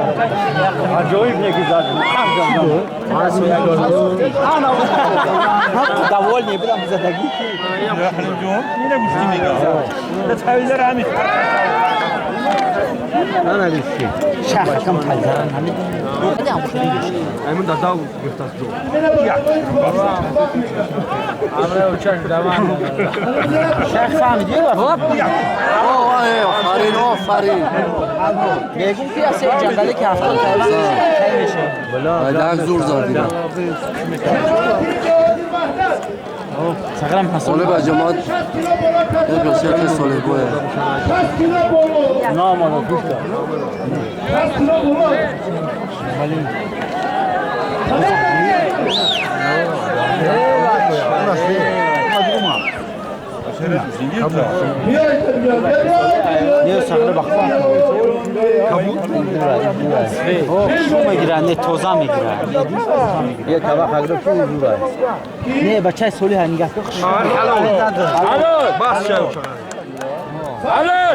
عجایب نگذارد. أنا دولني بدم زدقي. يا حلو جون مين مسلمين قال لا تحاول رامي أنا ليش شاخ كم حاجة أنا من داو قفت جو عمره وشاش دوام شاخ فهم ديوه آفرین میگم که اصلا جنگلی که هفته تایی میشه بله زور زدیم سقرم حسن اوله با جماعت یک رسیه که ساله بوه نام آنو پیشتا نه سقر بخواه شو میگیرن نه توزا میگیرن یه طبق اگر تو میگیرن نه بچه سولی ها نگاه کن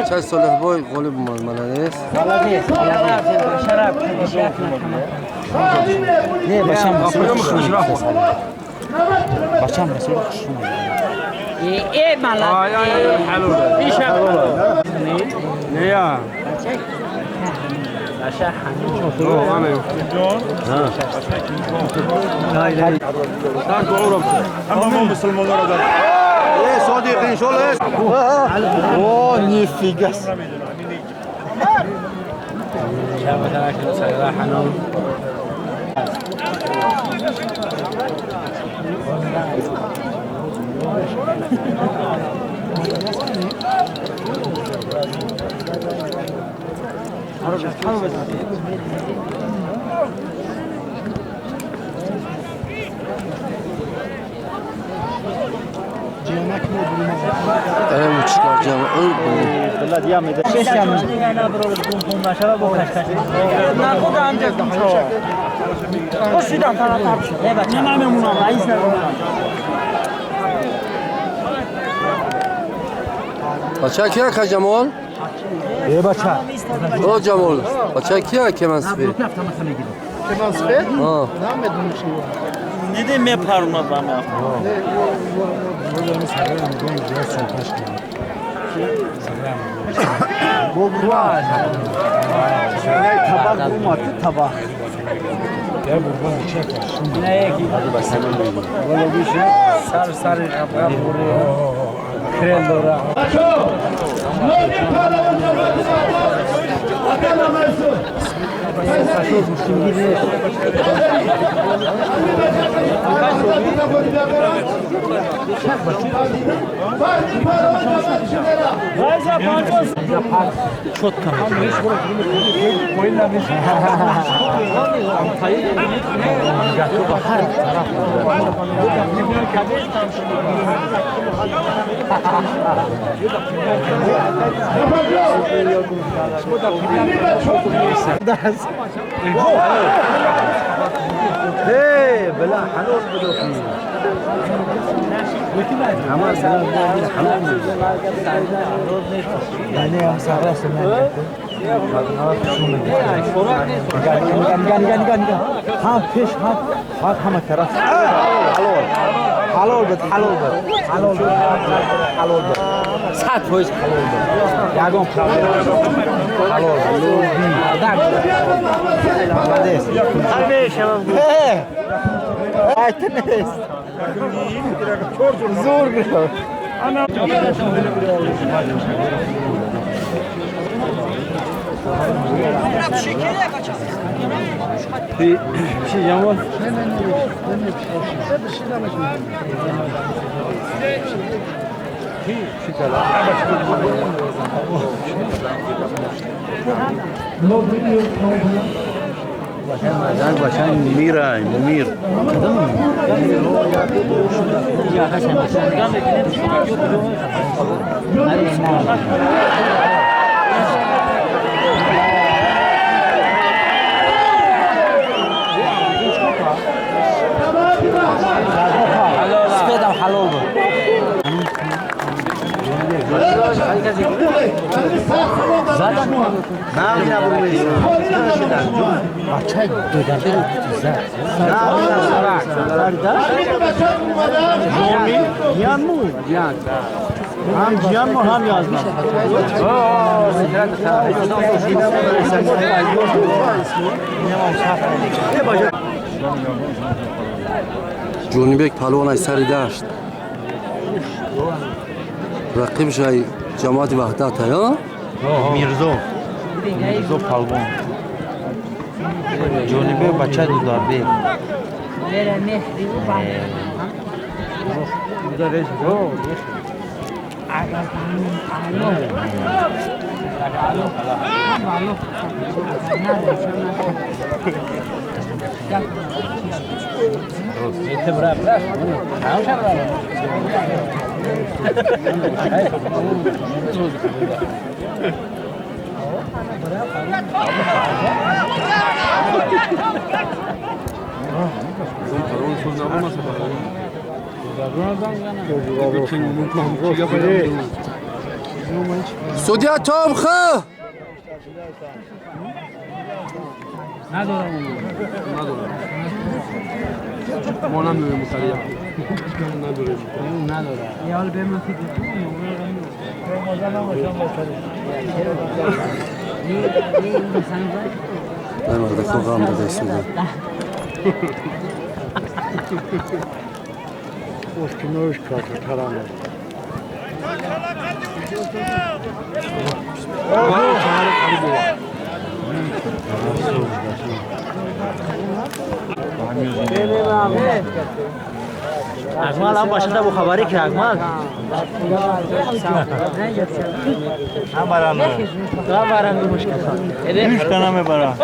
چه ساله بوی قولی ملانیست شراب نه بچم بچم بسیار خوشم ايه مالا حلو نيا عشان اما مو مسلمون ايه صديقين شو ليش اوه نيفيغاس ايه çıkar canım والله ديام ده بس يا من انا برو بكون ما شاء الله بكش ما خد عندك خوش دام نه بچه نممون رئیس بچه کیا که جمال؟ ای بچه او جمال بچه کیا که من سپید؟ که من سپید؟ آه نمیدونم چیه ندي مي بارما باما بوغوان tabak bulmadı tabak ya buradan çek ne yeki hadi bakalım böyle bir şey sarı yapar buraya krem dora çok tamam. Hey, bela halos bedoki. Ama sana bir halos. Yani ya sarı sana. Gan. Ha fish ha. Ha kama taraf. Halol bet. Saat hoş halol bet. Yagom halol. Dak. Hades. Hadi şabab. Hey. Aytnes. Zor geliyor. Ana. Bir şey Yaman. Başan Mira, Mumir. Kadın mı? Ya Hasan. Sepeda halol bu. هم جیان هم یازم جونیبک پهلوان سر داشت رقیبش ای جماعت وحدت ها میرزا پالوان جونیبه بچه دو دارده سودیا توم خو نمرده خوغم بده سودا Oşkinoş katı taranı. اکمال هم باشنده بو خبری که اکمال هم برامه هم برنگی مشکل 3 تنه برام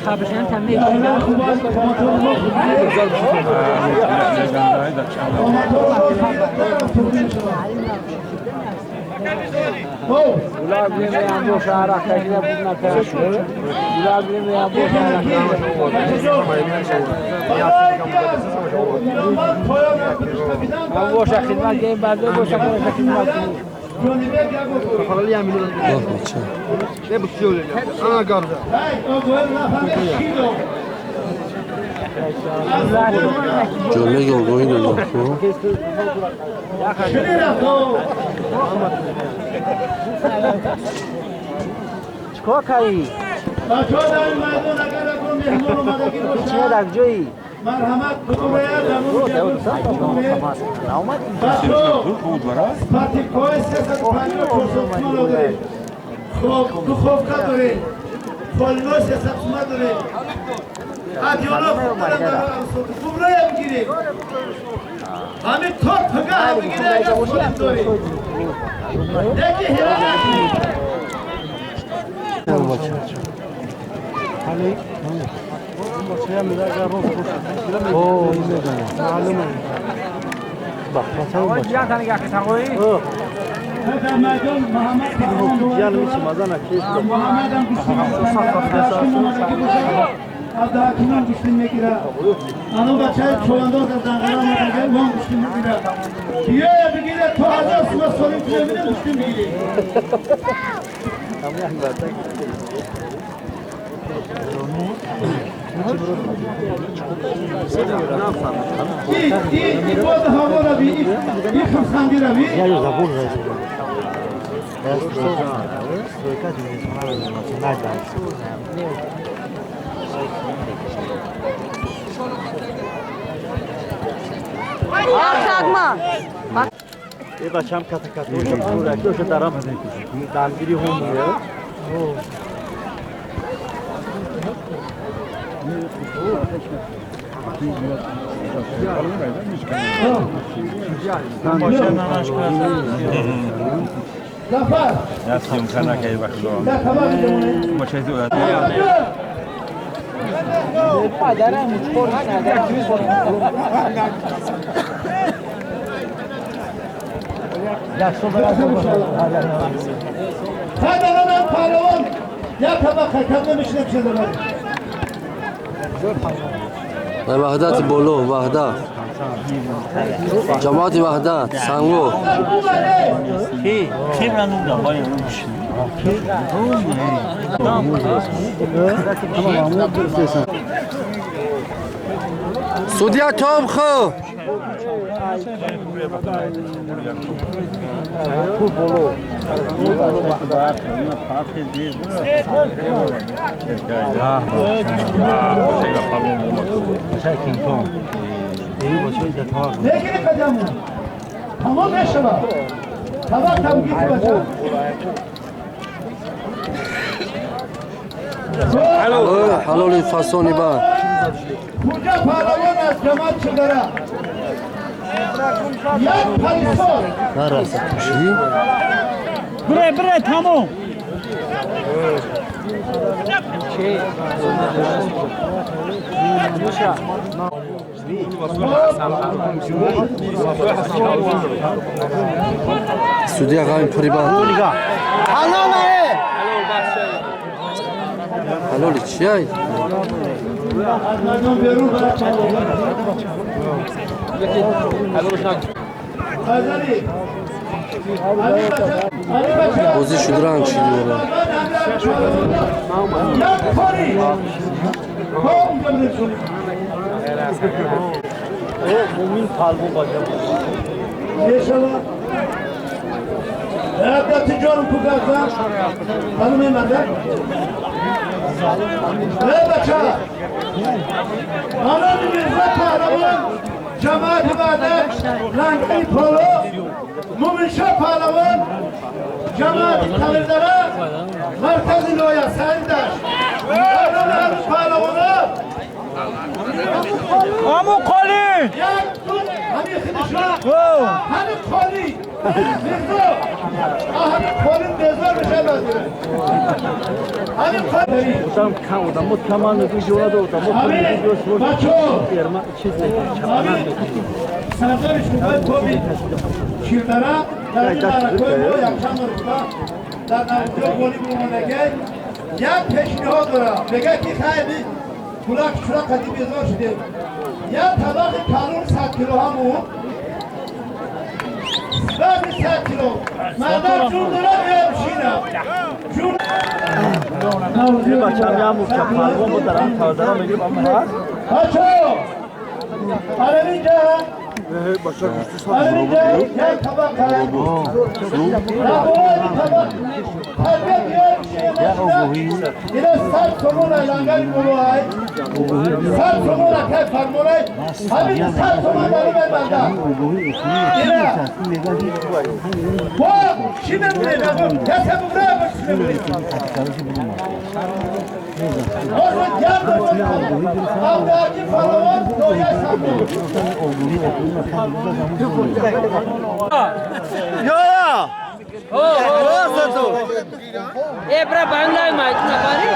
خبرشن تنبیه Ular bilen veya boş ağrak tekine bunlar karışıyor. Ular bilen veya boş ağrak Ben boşa hizmet diyeyim, ben de boşa hizmet diyeyim. Oh bachcha Ne bu söylüyor? Ana gamza. جونیبک اوگوین دو خو چکار کردی؟ چیه در جایی؟ مرحمت بکنه بود برای پارتیکای سیاست پنج چوسوتون رو داره تو خوفکا داره فالنو سیاست سوما داره ادیانا خوب دارن دارن خوب رای هم گیره همه تا پگه هم بگیره اگر خودم داره یکی هرانه از دهاتونم گوشتیم میگیره آنو بچه های چوانداز از دنگره آمدنگه وان گوشتیم میگیره بیایه بگیره تا هزار سوما سالیم که ببینه گوشتیم میگیره این بود هوا رو بی این خمسنگی رو بی یه بچه هم کتا کتا روشم دارم دنگیری هم میره Zafer, ya siyum kana kay baklo ya tamam mı? maçı izliyor Hadi lan pehlivan. Ya tabak kendine mişne bir şey de var. وحدت بولو وحدت جماعت وحدت سنگو kim ranında var ya bu şey. سودیا توم خو लेकिन कदम tamam yaşama. Tamam tam git bacım. حلال فسانی با Kuca pehlivan az cemaatçılara. Yak payso. Bre tamam. سودیا قایم پوری با حلالی چی های؟ بازی شدران چی دیوره Hayatta ticarım kukarsa hanımın adı. Ne baça? Anam Mirza Pahravan, Cemaat-i Vahdet, Langri Polo, Muminşah Pahravan, Cemaat-i Tanrılara, Merkez-i Loya Sayındaş, Anam Pahravan'a, Amu Koli. ya dur, hani Hidişah, hani Koli, Mirza, hani Koli'nin bezler bir şey benziyor. Hani Koli. Tam kan o da mutlamanı videoda da Abi, baço. Abi, sazar işgal kobi. Çiftara, darılara koyma, yakşamırıkta. Darılara goli bulmana gel. Ya peşnihat ora. Bege ki khaybi. Kulak şura kati bezor şide. Ya tabak kanun 7 kilo hamu. Babi 7 kilo. Madem cundura beyamşina. bir başam yağmur çapar bu daran tavdara verip ama Aço! Araninca! Araninca! Gel tabak kal. Ya bu bir tabak. Harbi bir şey başına. Yine sert somuna langar bulu ay. Sert somuna kef farmolay. Abi sert somuna dalı ben banda. Yine. Bu şimdi buraya bakın. Kese buraya bak şimdi buraya. O zaman gel bakalım. Allah'ın falan doya sanmıyor. Ebra Bangla mai na bari.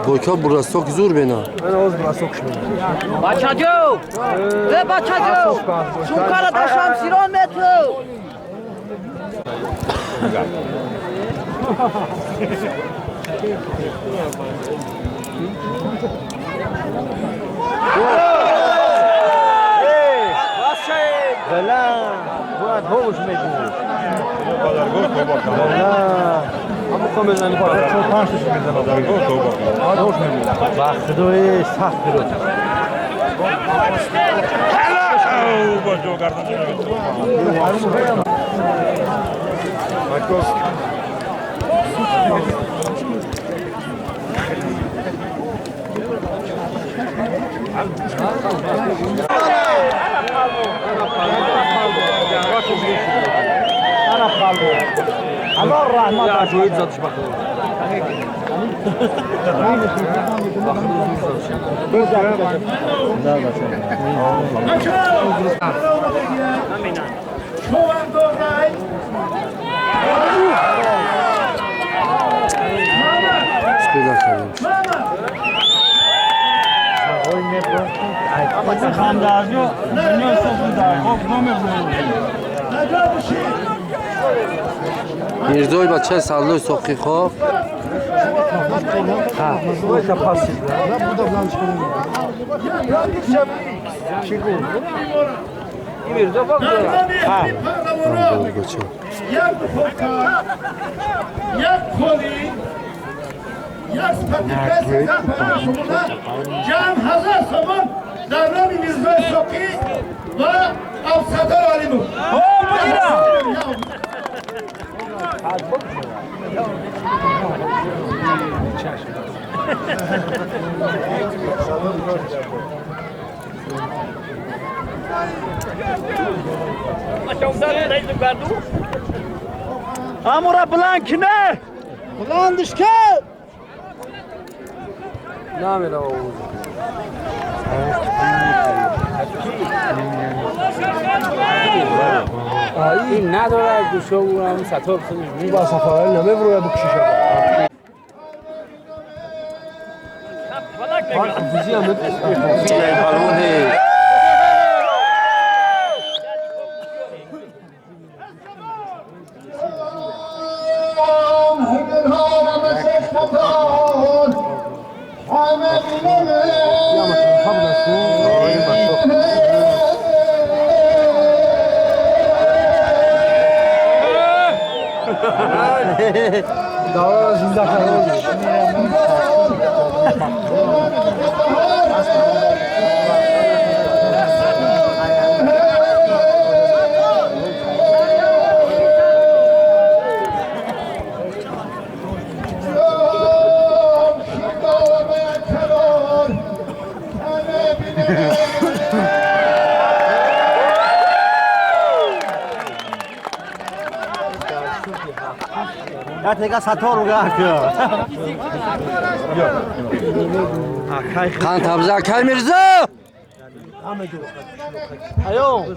Boyka burası çok zor bena. Bachajo. Ve bachajo. Şunkara da şamsiron metro. Bela bu hoş mecbur. kadar gol topa kadar. Ama komedyen var. Çok panşış bizden kadar gol topa kadar. Hoş mecbur. Bak doy sahtır. Hello, bu çok ardından. Marcos. طرف قلبه الله الرحمة Ya şöyle zatış bakalım. Süper kalmış. خاندازی و دنیا سوزونده خب نمی‌برم Mirzoy بچه سالوی سوقی خوب. بچه. یک کلی یک سپتی جمع 1000 تومان در نام میرزای سوقی و افسردار علیمو امورا بلند نه بلندش که نمیره اوز این نداره گوشه و همون سطح بسنش با سفاره نمیبروه بکشیشه فیزی هم بالونه. دارا زنده کرده یا تیگه سطور رو گرد خان تبزه کل میرزا. ایو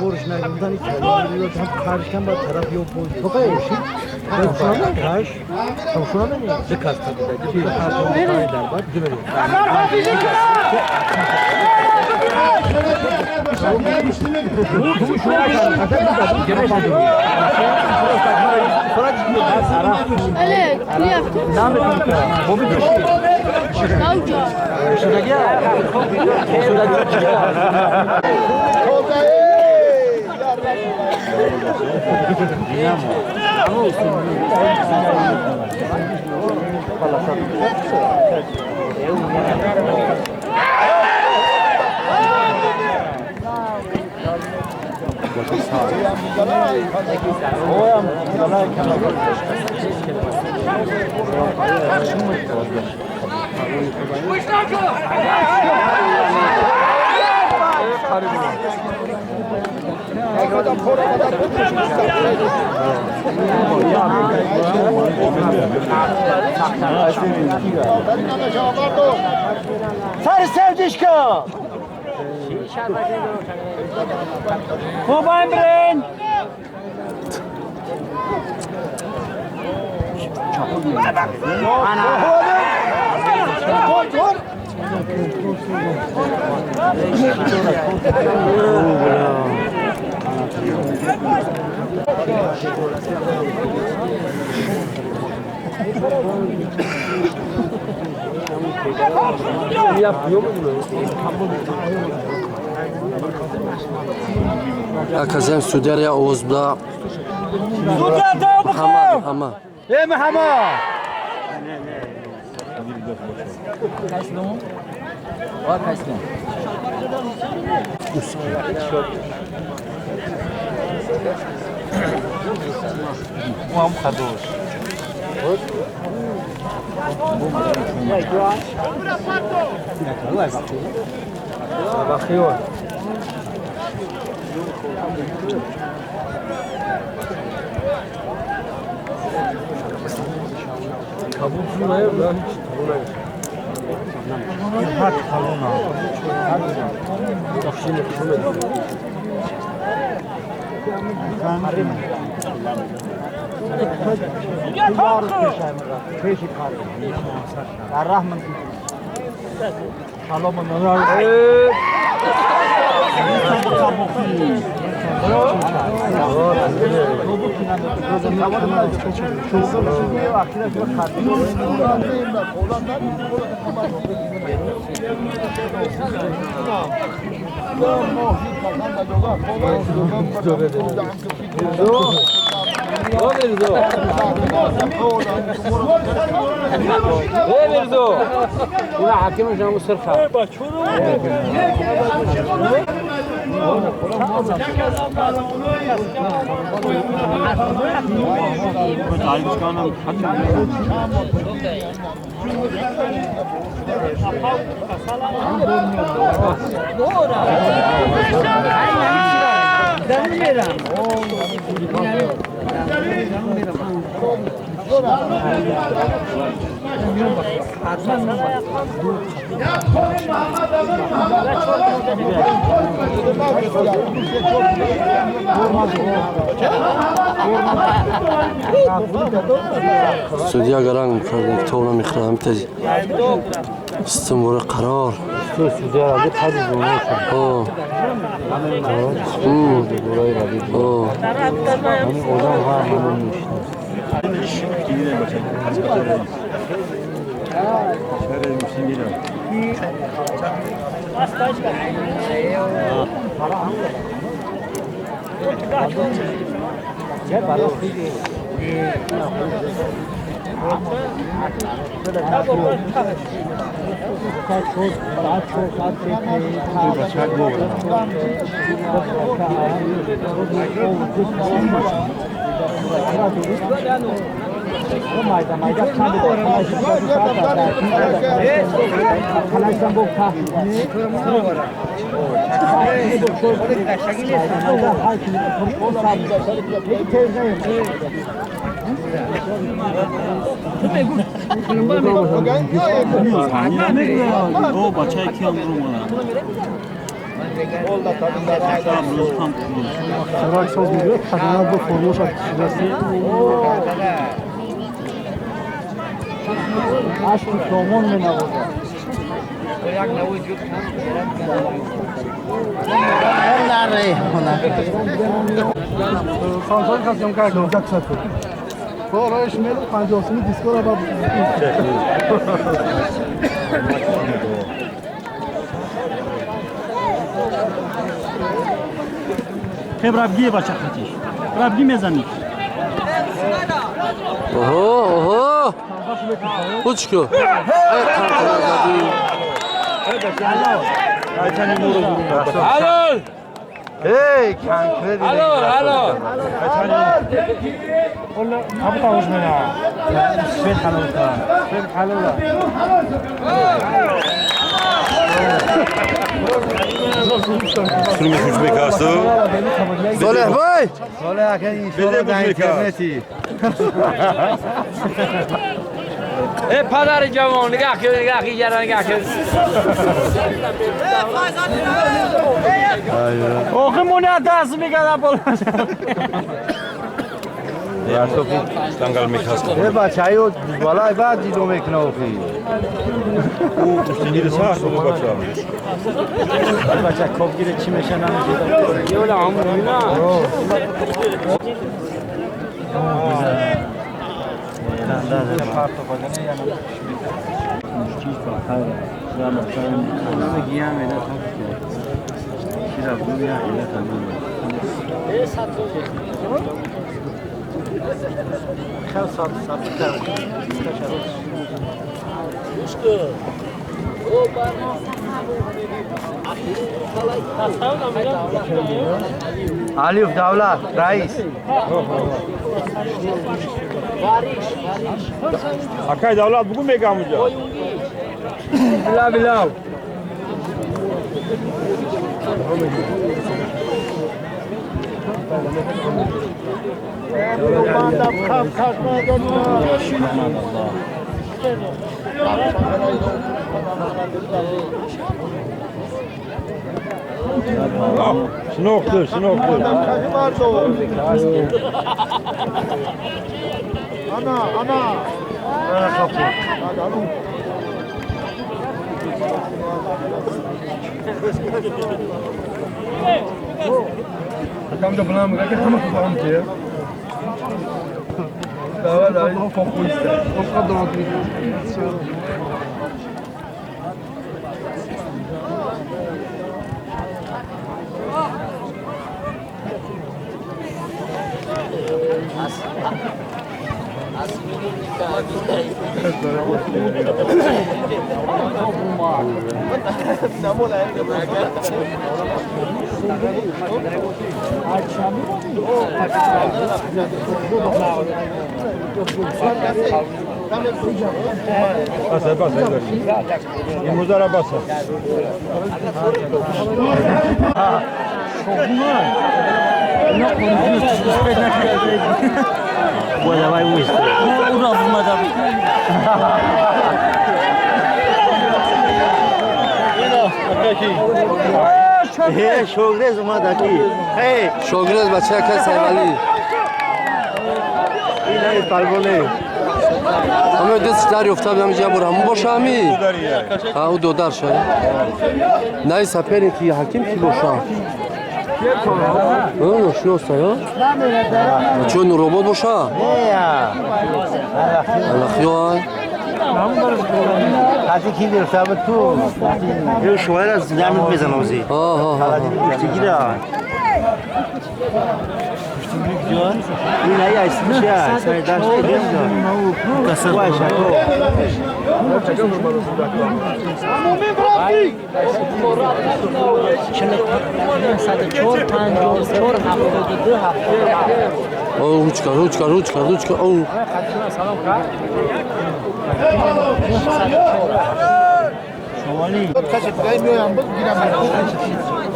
زورش نگیدن این کلمه هم خارجکن با طرف یا پوز تو کایشی شما نگاش شما نمیاد دکاست دیگه دیگه در بعد دیگه Olha, سر سردش کن موبایل برین Akazem Suderya Oğuz'da Hama. ای محمد Muam Kadosh. bakıyor. اینا حکیمش هم صرفه سودیا گرانگ میکردن که تونا میخرم تجی استمور قرار سودیا را خیلی زونه شد آه دورای را دید آه همین اوزان ها همون میشنه خب رابگی بچه خطیش رابگی میزنی اوه Uçku. Alol! Hey, kanka. Alol! Abi tavuş mena. Sven halala. Sven halala. Şunu hücme kastı. Soleh Bey. Soleh akan inşallah da interneti. پدر جوان نگاه کن نگاه کن جرا نگاه کن آخه مونه دست میگه بالا استنگل میخواست یه بچه‌ای بالای بعد دیدو میکنه اوخی او پشتگیر ساعت رو بچه بچه کب گیره چی میشه نمیشه یه ولی عمرو نه علیف دولت رئیس Akay davlat bugün mü kalmayacak? بلا بلا Snorkel, snorkel. Kam da buna mı? Gel tamam tamam diye. Daha da koku ister. Koku da Basa basa. Yumuzlara basa. Voilà, vai oui. Uraz madam. He, şogrez madaki. Hey, شوگرز بچه که سیوالی اینای پالگونه. همه دست داری افتاد همینجا برو همون باشه همی ها او دودار شد نه سپری کی حکیم کی باشه ها شنو است یا چون ربات باشه Ya. الاخیار Hadi ki bir sabit tu. Yo şöyle az devam etmez anamızı. ها ها ها Hadi bir işte gider. این ای اسمش یا سای داشت دیم دار کسر باشه او روچکا او شمالی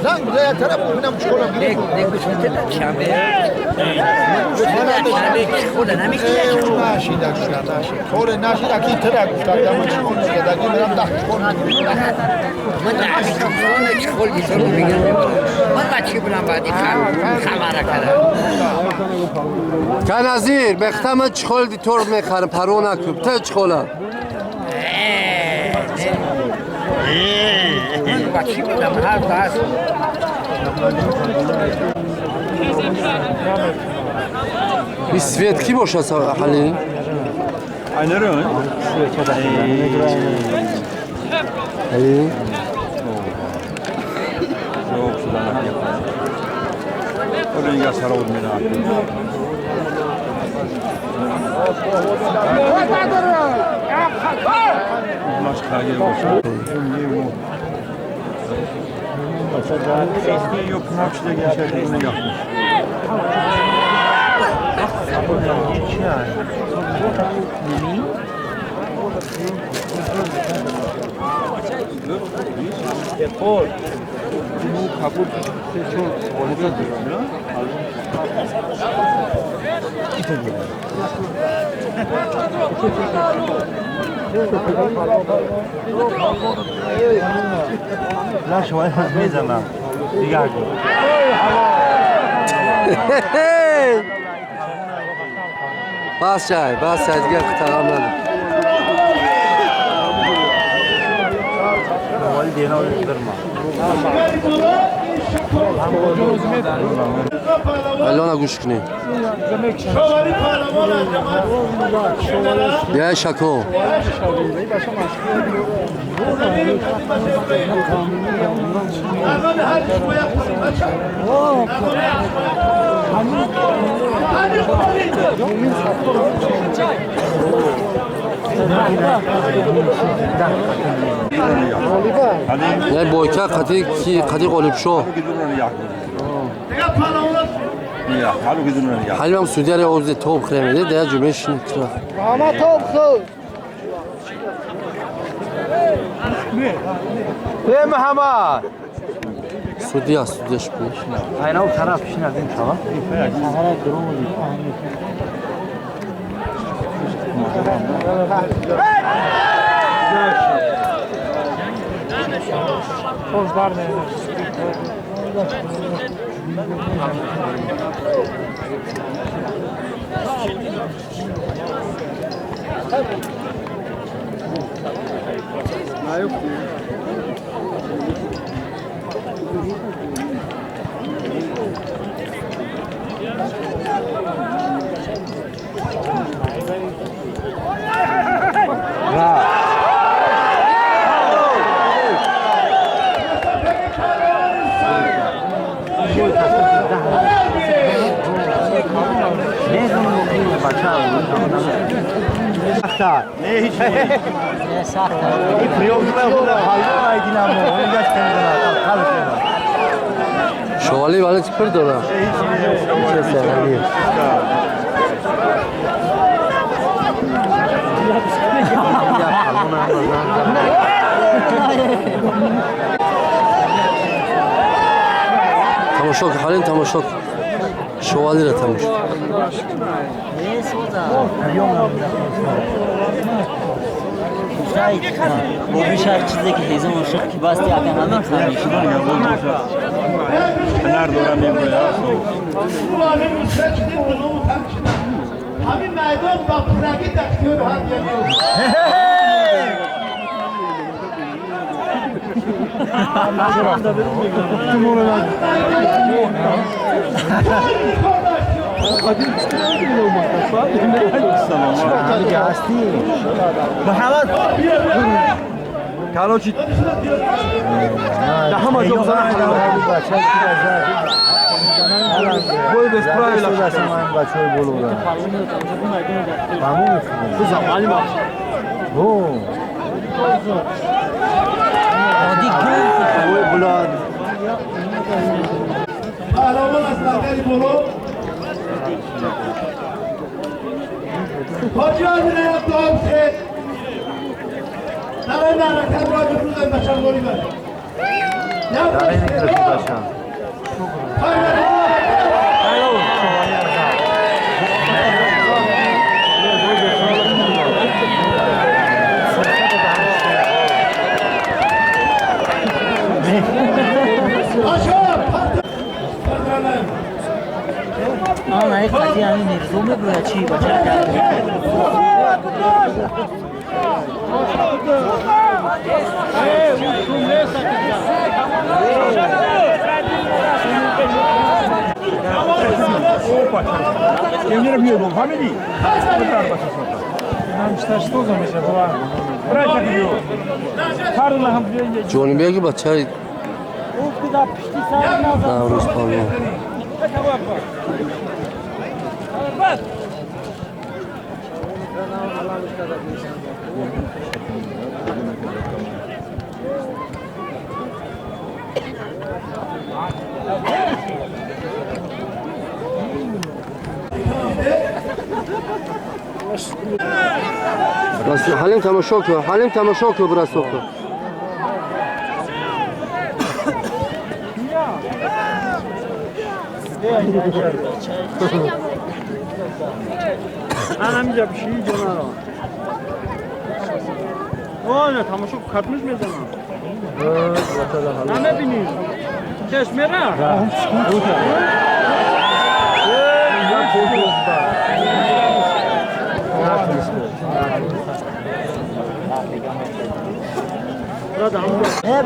زنگ زنگ طرف ببینم چیکار طور نشید اکی ترک کردم چیکار دیگه میرم ده چیکار من دعوی چیکار میگم من بچه بودم بعدی خبره کردم که نظیر بختم چخول دی طور میخرم پرو نکوب تا چخولا بچه بودم هر دست بی سویت کی باشه حالی؟ Einer öyle. حالی؟ Yok sudan akıyor. Oraya sarı olmuyor abi. Başka yer boşa. Sesli yok, Pınarçı'da geçerliğine yapmış. Dekor. Bu kabul çok olacak diyor. لا شوية ميزنا دقاقة بس چای دیگه تمام نده والدينا ودرما الان گوش کنی شمالی پارلمان جماعت یه شکو الان هر چی باید یه بایکه قطعی قالب شو حالی هم سودی رو عوضی توب خریمیده دیگه جمعش نکره Ama topsuz. Ve Muhammed Sudi ya Sudiş bu. Aynen o taraf işin adın tamam. Sahara durum oluyor. Tozlar ne? Ne hiç Ne sahte. Priyozlar burada halde dinamo. Onu gösterdiler. Kalkıyorlar. Şövalye bana çıkır da ona. Tamaşok, halin tamaşok. Şövalye de tamaşok. Ne soda? Şahit. Bu bir şarkıdaki teyzem hoşuk ki bastı yakan Ahmet tanışıyor. Nerede öğrenmeyeyim ya? Ulanın müstakil bunu tanıştı. Abi meydan kapıdaki takıyor hadi. Muhammed. Kaloçi. Daha mı çok sana Boy bez pravila. Ağlamın aslanları bolu. Hoca adına yaptı hamse. Nara nara kadro gözünden başan golü ver. Ne yapıyorsun? Ana ek yani mirzo में बड़ा अच्छी बचा Kim ne yapıyor bu? Family. Johnny Bey ki bच्चा Navruz Pavlov. Halim tamaşok, halim tamaşok burası oku. Anamca bir şey canavar o. O ne tamaşok katmış mı zaman? Ne biniyor? Çeşmera.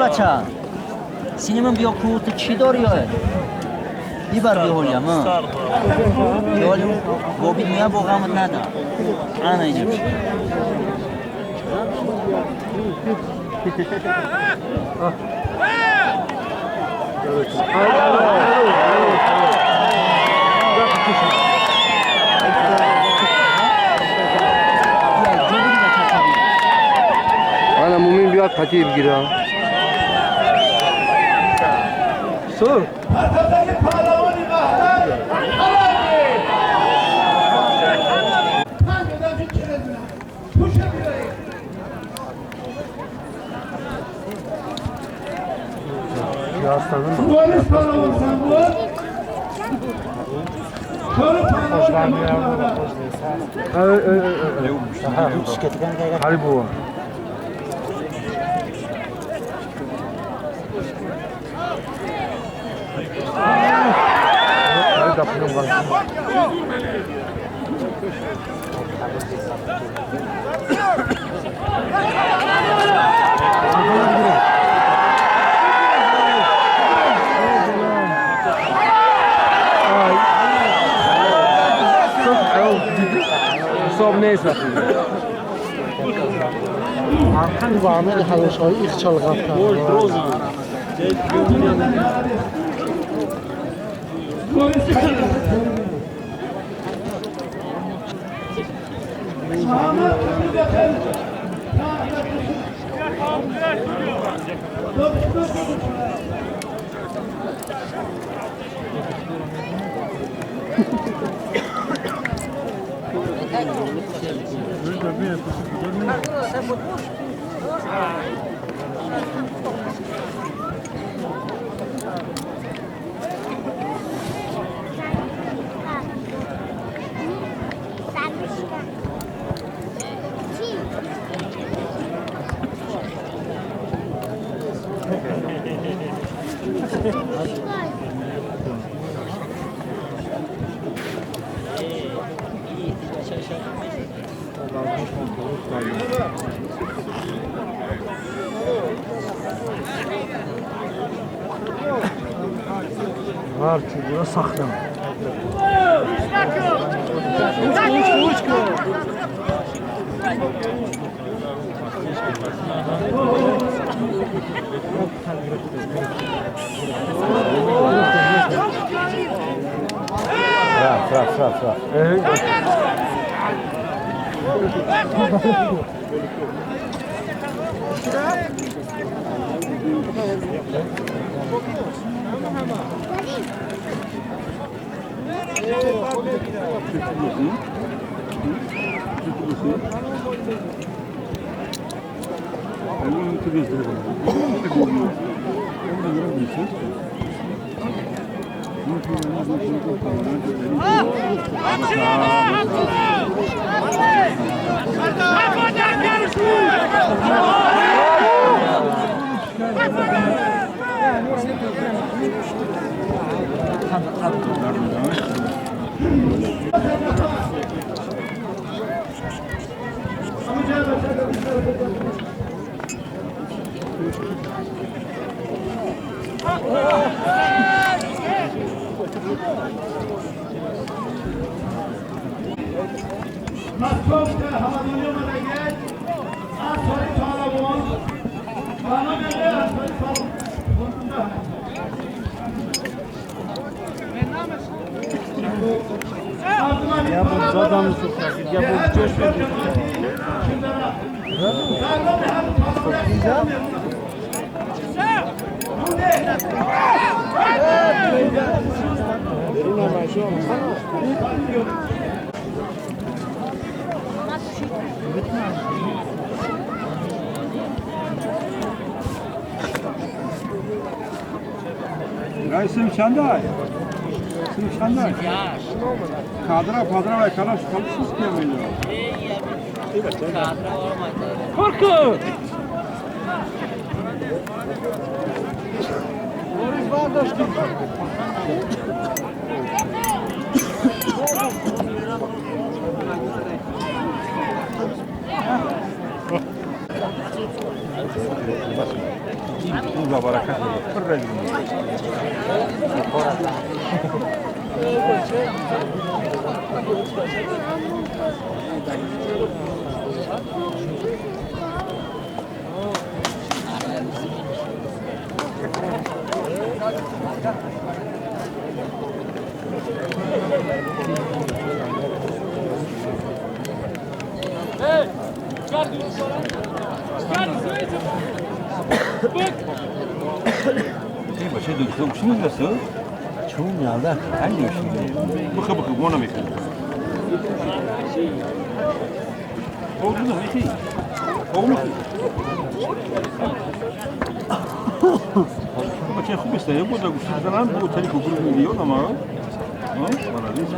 बच्चा सिनेमा भी खूब अच्छी दौड़ी है ये बार भी हो लिया माँ वो भी मियाँ वो काम ना था आना ही जब Ana mumin bir katip gira. Sor. Arkadaki pahlavani mahtar. Alani. Hangiden bir çerezine. Kuşa birayı. Yaz Polis palavan sen bu. Polis palavan Haribo. حساب نیست همین با عمل حواش‌های ایخچال غفت var çocuğa saklama. Fra. Moskov'da havalimanına gel. Asfalt Palavon. Bana göre asfalt Palavon. Ya bu zaten çok yakın. Ya bu çok yakın. Raisim Şanday. Sim Şanday. Kadra ve kalaş kalışsız kemiyor. Korku! Allah barakat. Başı döküyor musunuz nasıl? Çoğun ya da. Hangi şimdi? Bakı bana mı? Oldu mu? İyi. Oldu mu? بچه خوب است. یه بود گوشت زنان بود تری کوبر میلیون اما. مالادیس.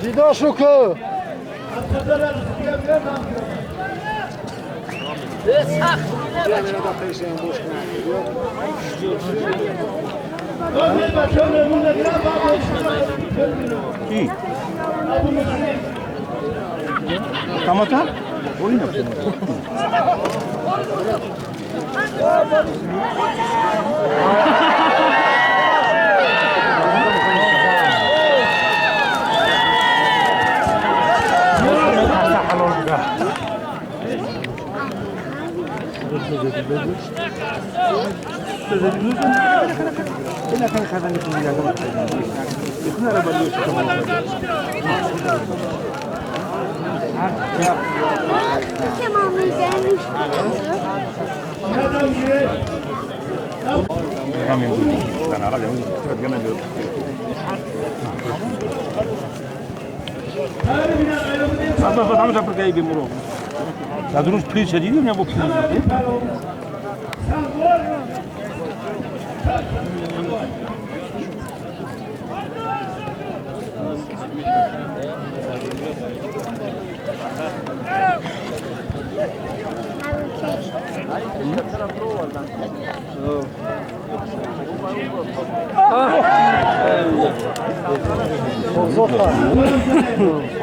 جدا شو که Kamata? Oyun yapacağım. Vamos porque aí demorou. Tá dando uns preços ali, né? Vou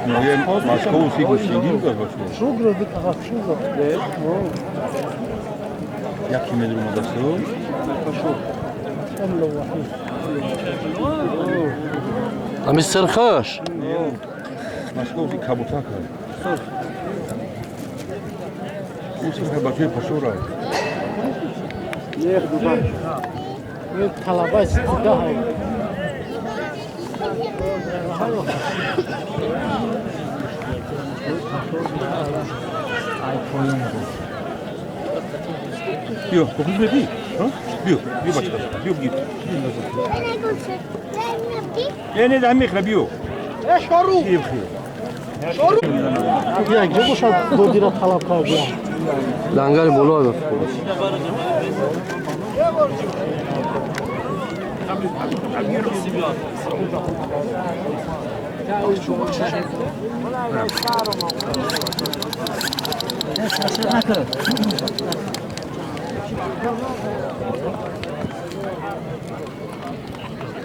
No wiem, masz koło figu śniegniówka właśnie. Szugro wykawa szugro. Jaki medru ma dasu? Am istırxış. Masz koło figu kabutaka. Muszę chyba cię poszurać. Yer duvar. Yer talaba istidah. Bio, kokuz mu değil? Ha? Bio, bio başka. Bio git. Yani de amik la bio. Eşkaru. Kim kim? Ya gdzie boşa do dira talab kaldı ya. Langar bolu abi.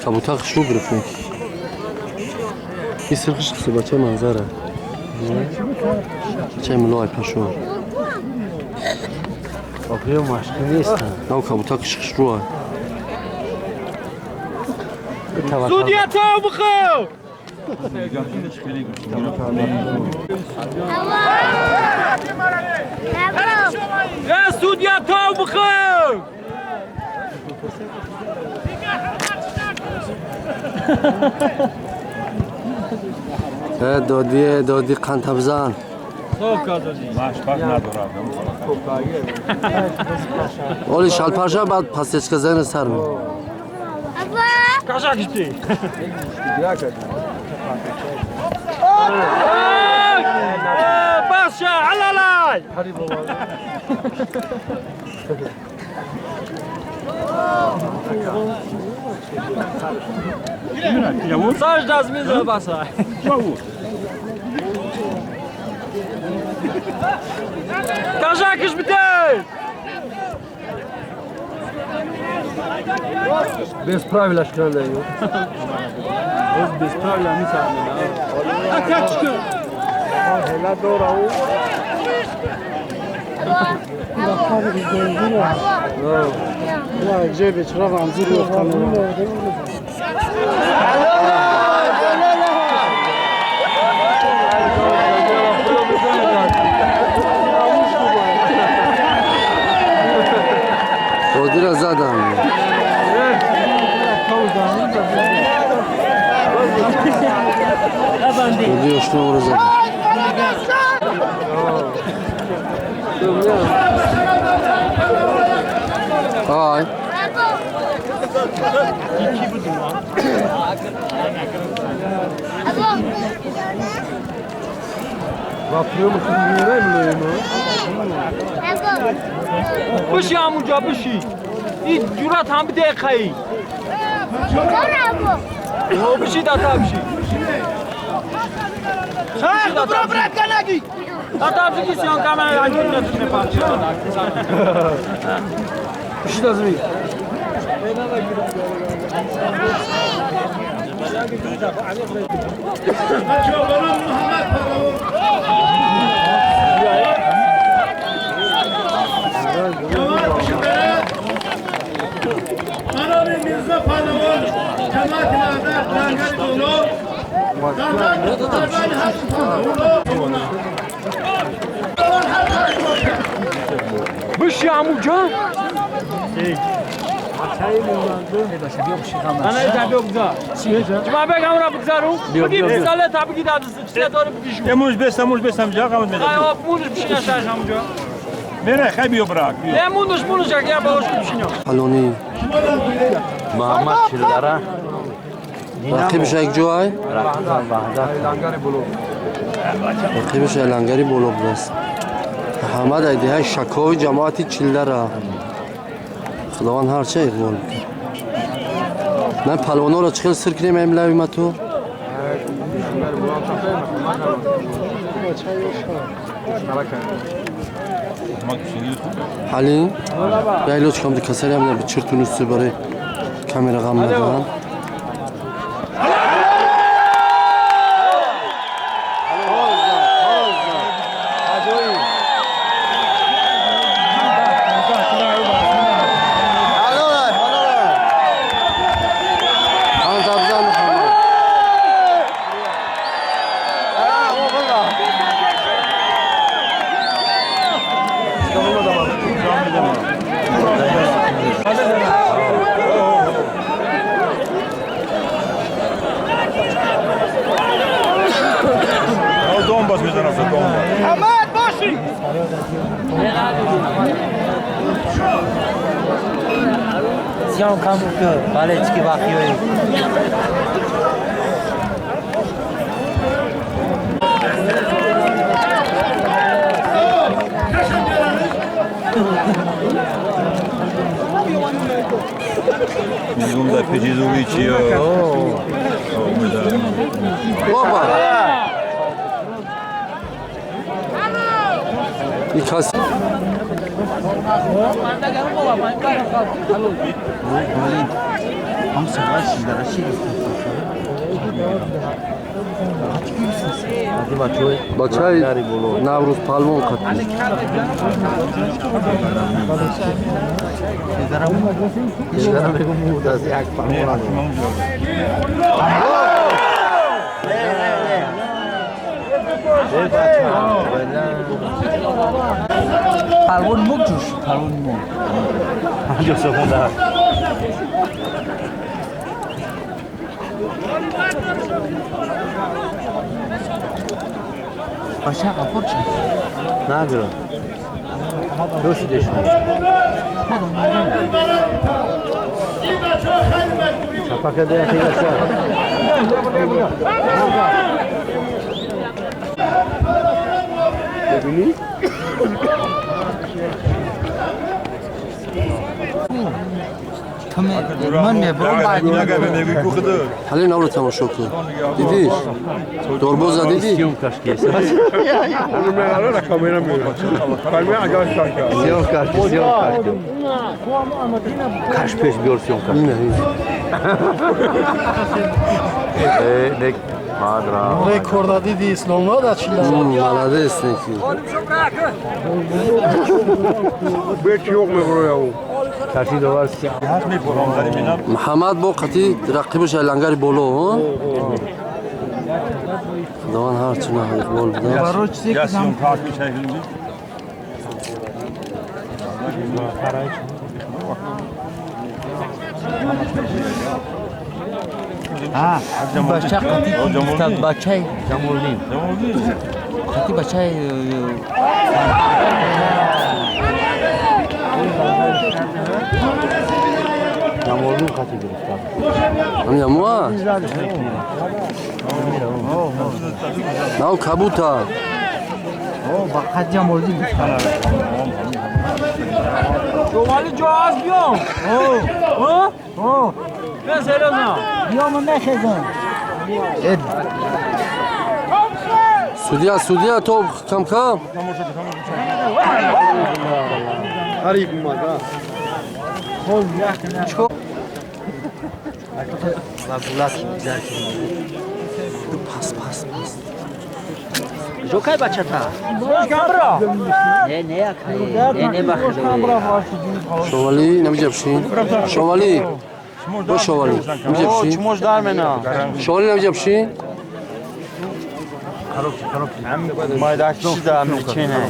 Kabutak şu grafik. Bir sırkış kısa baca manzara. Çay mülay paşo. Bakıyorum aşkı neyse. Nav kabutak şıkış ruay. Судья Таубухов! Я судья Таубухов! دادی قنطبزن. Maaş bak ne doğru. Oli şalparja بعد پاسچکا زن سر می. Kaşak gitti. Başa alalay. Hadi baba. Saç dazmini basa. Kaşak iş bitti. Bez pravila škrleju. Bez pravila nisam. Hela dobra u. Ya cebe çıravan zırıyor kanı. Odira zadam. Odiyor şunu vuracak. Ay. Bakıyor musun yere mi بشی همونجا بشی این جورت هم به دقیقه‌ای بشی داتا بشی برو برد کنگی داتا بشی که سیان کامل انجام نتونه پارچه Bir şey lazım. Manavi Mirza Palavan, Cemaat-i Adat, Langari Dolo, Dardan Hacı Palavan, بشی همونجا انا ایتا بگذار جمع بگم را بگذارم بگی بگذاره تا بگی دادست چیه داره بگیشون موش بسم جا قامت میده آیا مونش بشینه شاش همونجا میره خیلی بیو براک نه مونش اگر باش بشینه Haloni. محمد چلدره رقیبش یک جوای. رقیبش لنگری بولوب است. حمد ایده های شکوی جماعتی چلدره. خداوند هر چه اقبال. من پلوانو را چخیل سر کنیم املاوی ما تو. حالی یا ایلو چکم دی کسری هم به چرتون üstü برای kamera غم ندارن. Donbas میزنم Donbas احمد باشی زیان کم که بله چی باقی هایی میگم در پجیزوی چیه بابا این کس هم سوال چلدره چی بچه های نوروز پلوان قتل چلدره بگم بود از یک پلوان پروان مک جوش پروان مک همجا سفنده باشه اپور چی؟ نه برو دوشی دشون چپاکه ده خیلی ببینی؟ من میبرم بعد حالا نورو تماشا کن دیدیش دورباز دیدی سیوم کاشکی کامera میره سیوم کاشکی kaç peş versiyon kaç نه nek madra Rekorda dedi İslam'a da çiller. молодец neki beş yok mu buraya o kaçı da var محمد با قطعی رقیبش ایلنگری بالا ها خداوند هرچی نه اقبال بده Ya siyum kalk bir şey filmi. بچه قطعی بچه Camurluyum. قطعی بچه Namorlu kaçı duruşta هم یموا نه کبوتا فقط جمالی شمالی جواز بیام نه سلام بیام نخزم سودیا تو کم کم Harip maga جوکای بچه تا نه اکایی نه بخده شوالی نمیجبشین شوالی با شوالی نمیجبشین Çimoş darmena شوالی نمیجبشین Maydaşçı da mülkene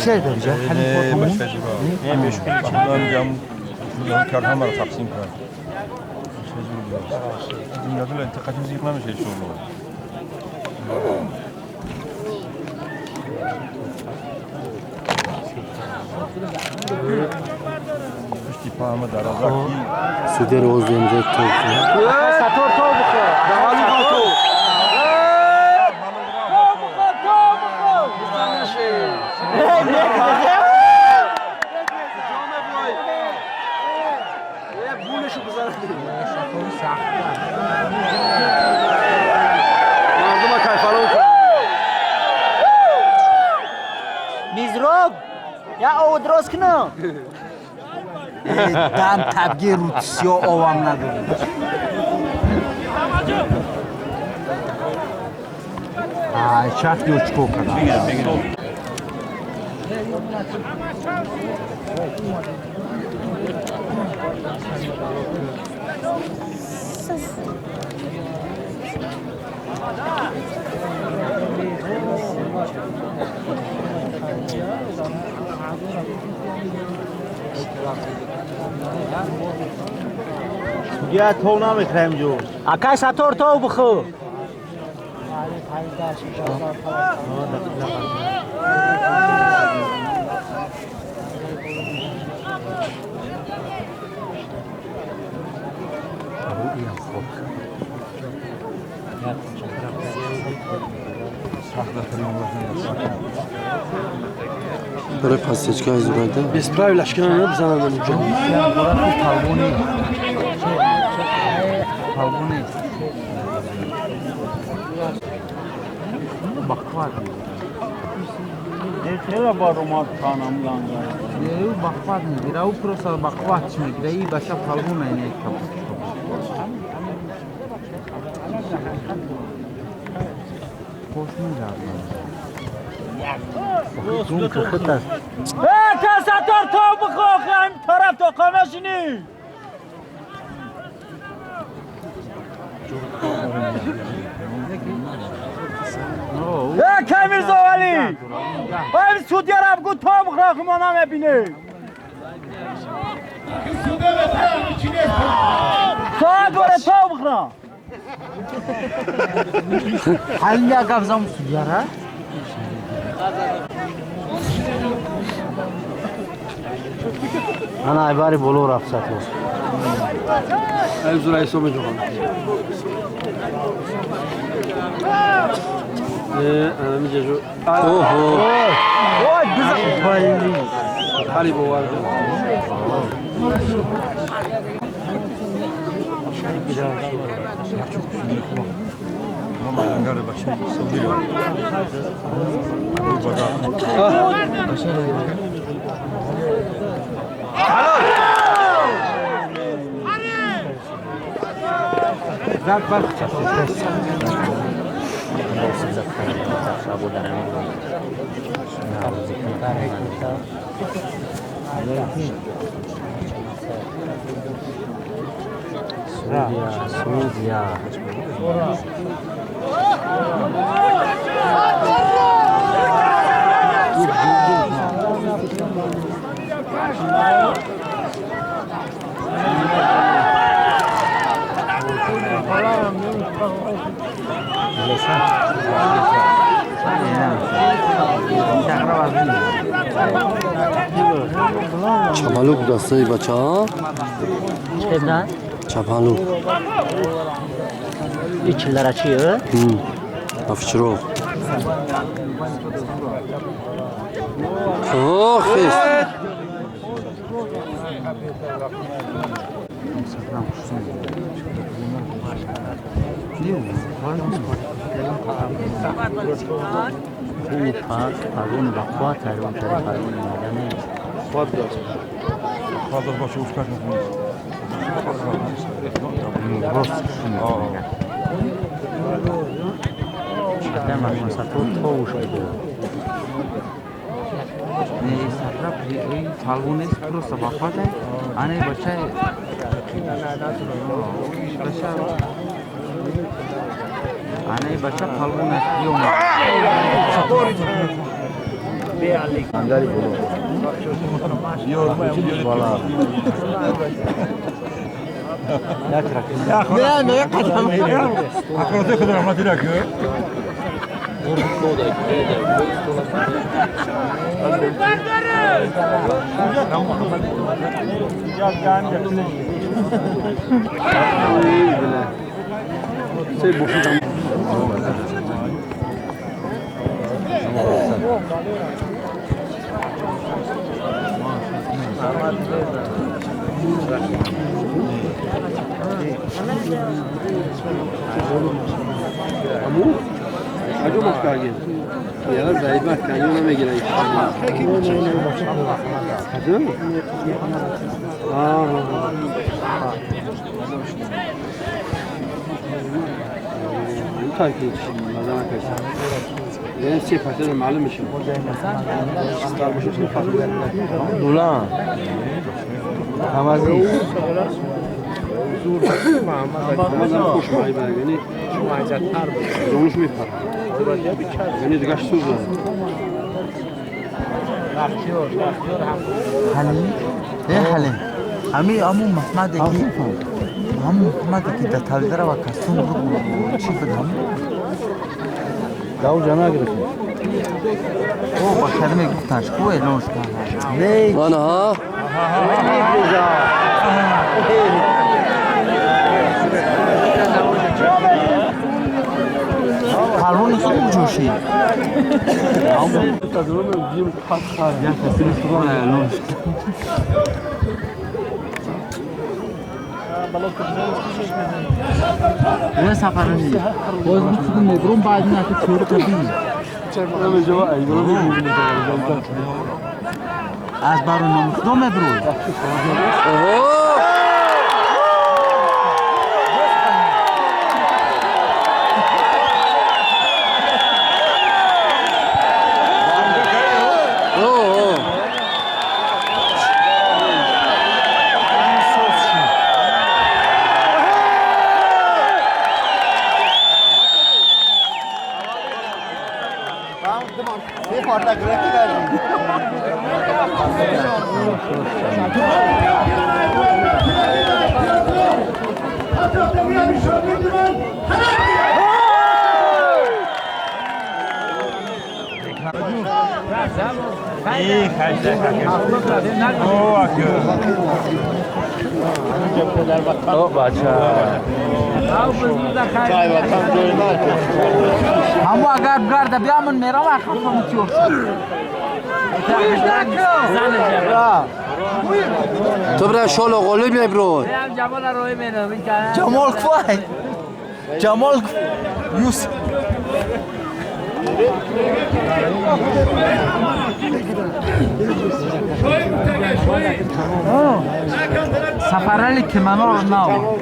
چه درجه؟ Kartlar taksim kar. Dünyada dikkatimizi yıkmamış şey şu oldu. İstipamı darazaki. سودیا روز دیمده تو Sator to buko Dağalı kalto Mardıma kayfalı میزروب یا او درست کنه دم تبگی روتسیا آوام نداره Şart yoçko kadar Ya tona میخرم جو اکای ساتور تو بخو برای پسیچگاه از برده Bespravi laşkına ne bzana da mükemmel. Palguni. Bakvar. Era baromat kanam langa. Yeru bakvar ne? Birau prosa bakvar çmi. Birayı başa palgun ne ekap. Koşmayacak. کساتور تو بخواه این طرف تو کامشینی کمیر زوالی این سودی را بگو تو بخواه که ما نمیبینی تو بره تو بخواه Halinde gavzam suyara. Ana ibari bolu rafsat o. Evzura isobe jokan anami jeju oho Oy güzel. hali bo var Ama Ankara başına sığıyor. Suriye. Çapaluk dastayı baça. Evden Çapaluk. içler açıyor. Afçırov. Oh, fes. Pardon, bakwa tarım tarım yani. Fazla başı uçkartmak mı? Şatem akmasa toğuş ediyor. Sarap falgunes просто бахвата ане бача ане бача falgunes yom Angari bolo. Valla. ne kadar Akıllı kadar ama direkt yok. Acı mı kâgin? Ya zayıflar kanyona mı gireyim? Hadi mi? Bu takip şimdi mazana kaçar. Ben size fatırım malum işim. Starmışım size fatırım. Ulan. Hamazi. Ramazan hoş mu ayıbına beni? Zonuş mu yapar? Beni de kaç söz var? Halim halim ami amu mahmad ki amu mahmad ki da tavdara wa kasum ru chi badam Dav cana girsin. o başarma guftaş ko elon ska Ne? Bana ha? falgun khud joshi Tadımı bizim kasar. ya kasini suran elon ne safarani o bizim medrum baadına ki छोड़ कभी Çarpıda cevap ay. az barun no medrum Oho! Ne farkla grafik verdim. İyi kaçtı. O akıyor. O bacha. हम अगर गर्द ब्यामन मेरा वा खत्म क्यों تو برای شال و قلب میبرو جمال روی منو جمال کوای جمال یوسف سفرلی که منو رو ناو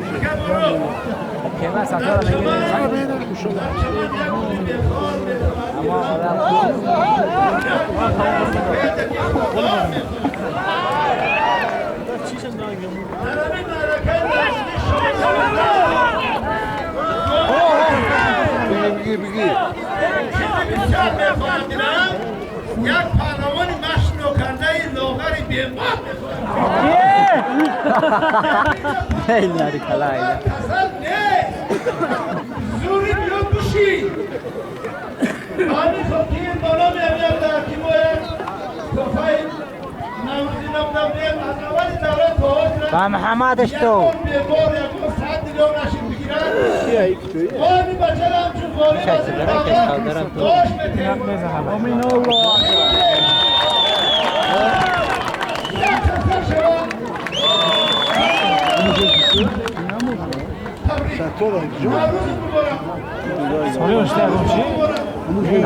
یک پهلوان مشنو کرده لاغر بیمار خیلی نری کلای کسل نه زوری بیو کشی آنی خب که این بالا میامید در تیموی کفای نموزی نمدم نیم از اول دولت باید با محمدش تو بیمار یکو 100 میلیون نشین بگیرن آنی بچه هم چون غالی بزید باش بتیم امین الله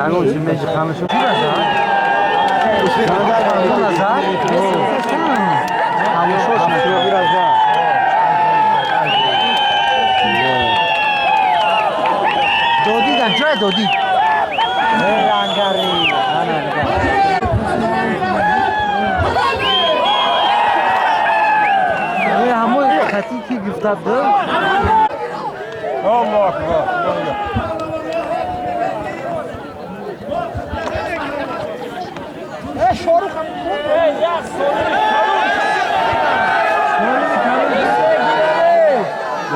نگوشی میشه خمشو دودی در جای دودی همون خطی که گفتم دو الله اکبر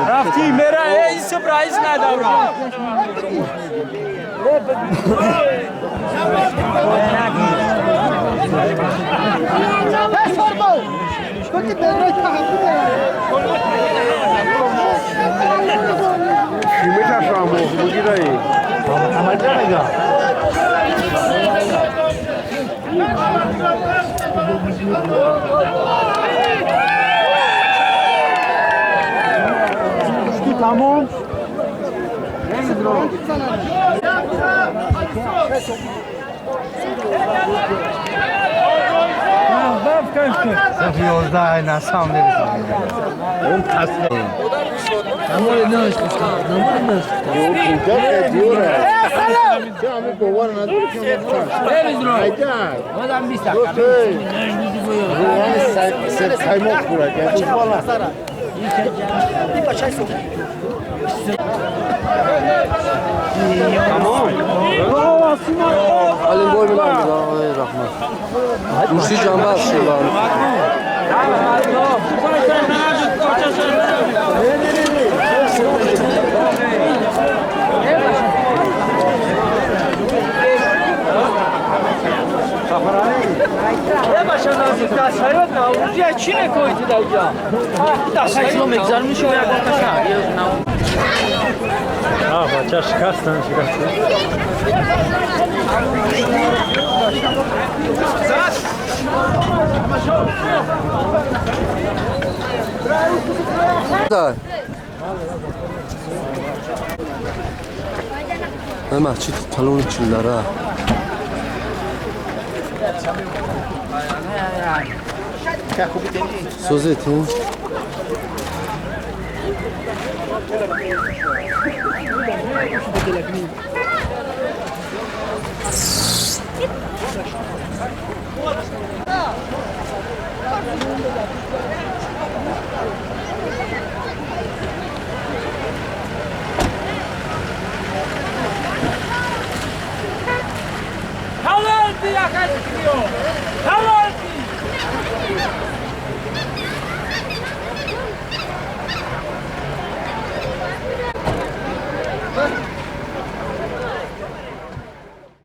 رفتی میره این سپرایز ندارم تمام صفی 11 نسام نمی‌کنه اون تصمیم نمور ناش بسکن نمور ناش علی boy bilan Alloh rahmat. Mushi jamba shullar. بچه شکستن Masjid talon chillari. So'z eting. Hello, Diakatio! Hello!